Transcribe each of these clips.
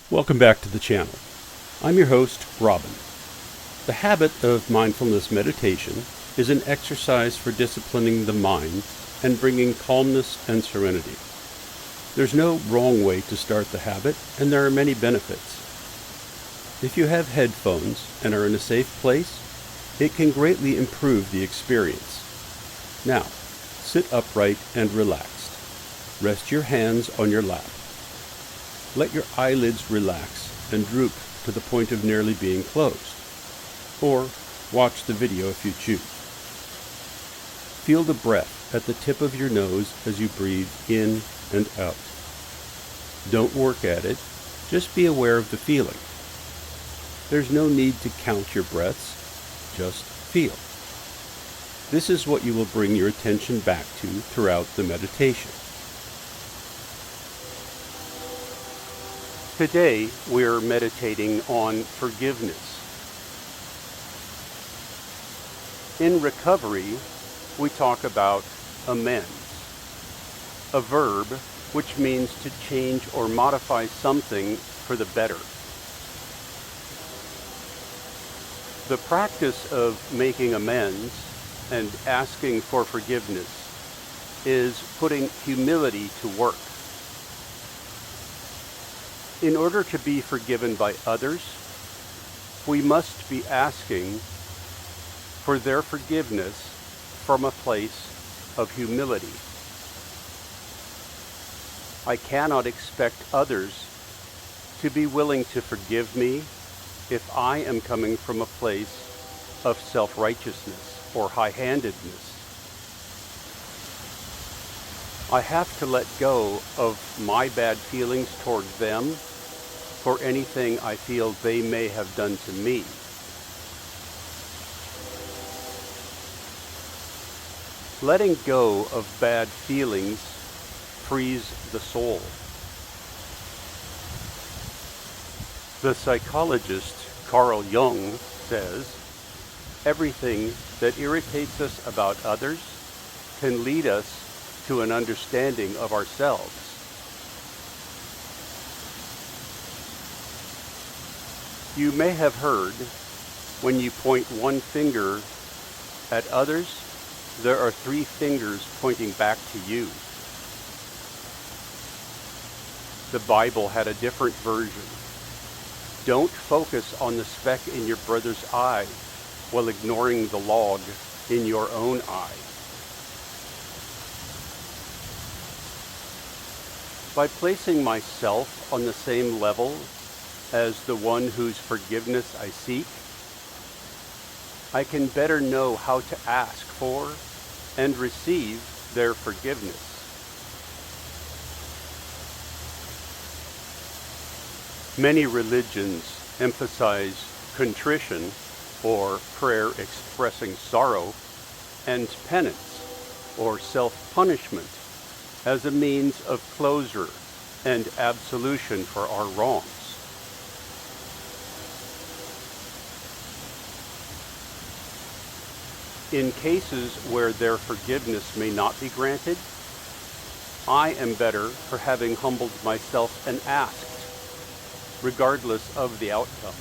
Welcome back to the channel. I'm your host, Robin. The habit of mindfulness meditation is an exercise for disciplining the mind and bringing calmness and serenity. There's no wrong way to start the habit, and there are many benefits. If you have headphones and are in a safe place, it can greatly improve the experience. Now, sit upright and relaxed. Rest your hands on your lap. Let your eyelids relax and droop to the point of nearly being closed. Or watch the video if you choose. Feel the breath at the tip of your nose as you breathe in and out. Don't work at it, just be aware of the feeling. There's no need to count your breaths, just feel. This is what you will bring your attention back to throughout the meditation. Today, we're meditating on forgiveness. In recovery, we talk about amends, a verb which means to change or modify something for the better. The practice of making amends and asking for forgiveness is putting humility to work. In order to be forgiven by others, we must be asking for their forgiveness from a place of humility. I cannot expect others to be willing to forgive me if I am coming from a place of self-righteousness or high-handedness. I have to let go of my bad feelings toward them for anything I feel they may have done to me. Letting go of bad feelings frees the soul. The psychologist Carl Jung says, everything that irritates us about others can lead us to an understanding of ourselves. You may have heard, when you point one finger at others, there are three fingers pointing back to you. The Bible had a different version. Don't focus on the speck in your brother's eye while ignoring the log in your own eye. By placing myself on the same level as the one whose forgiveness I seek, I can better know how to ask for and receive their forgiveness. Many religions emphasize contrition, or prayer expressing sorrow, and penance, or self-punishment, as a means of closure and absolution for our wrongs. In cases where their forgiveness may not be granted, I am better for having humbled myself and asked, regardless of the outcome.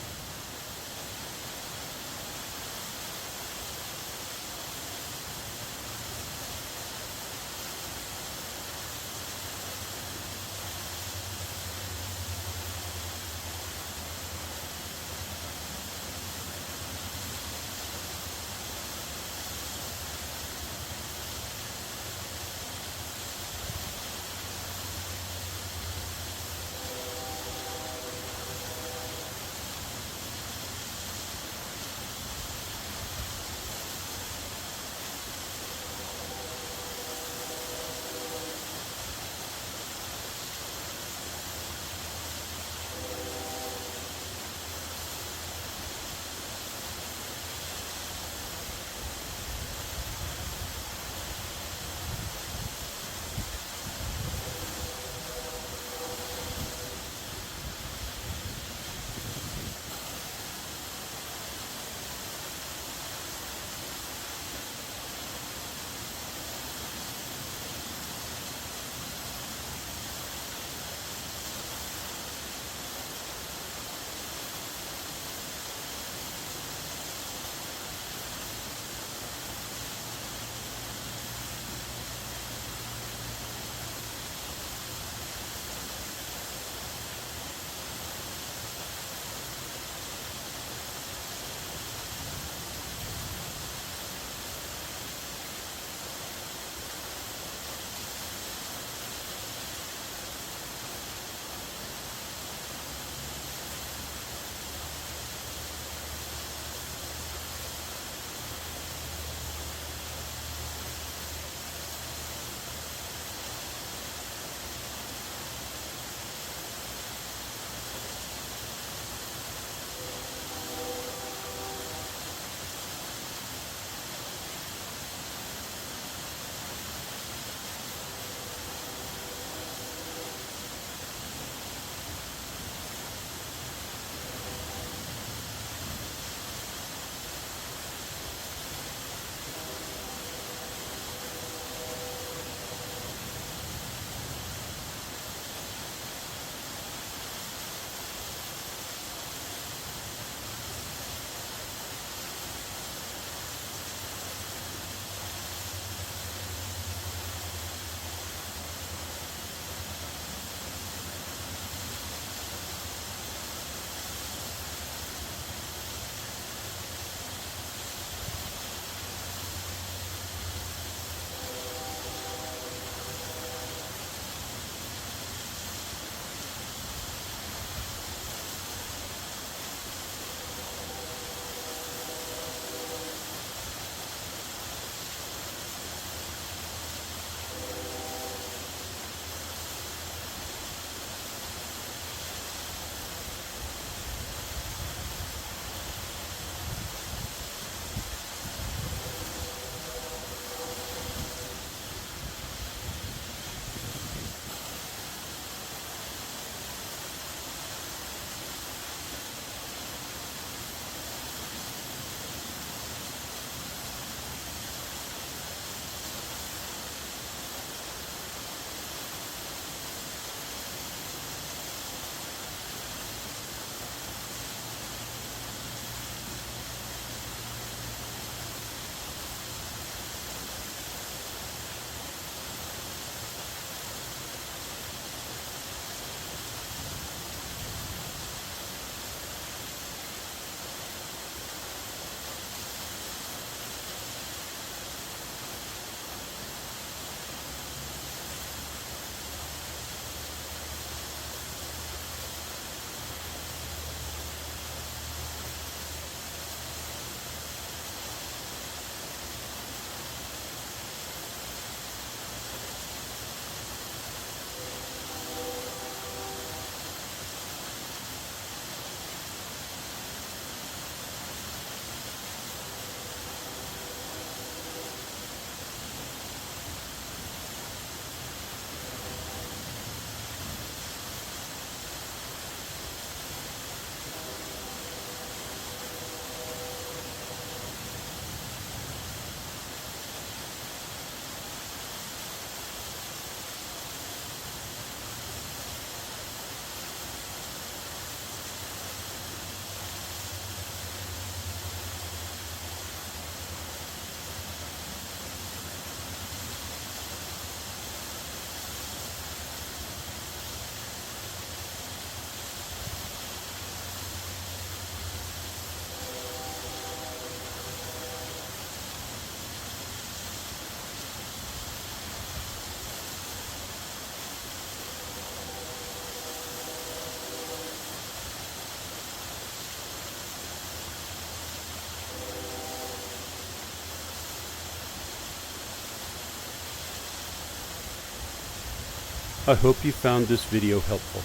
I hope you found this video helpful.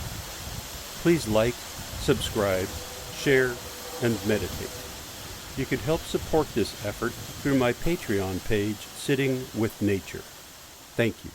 Please like, subscribe, share, and meditate. You can help support this effort through my Patreon page, Sitting with Nature. Thank you.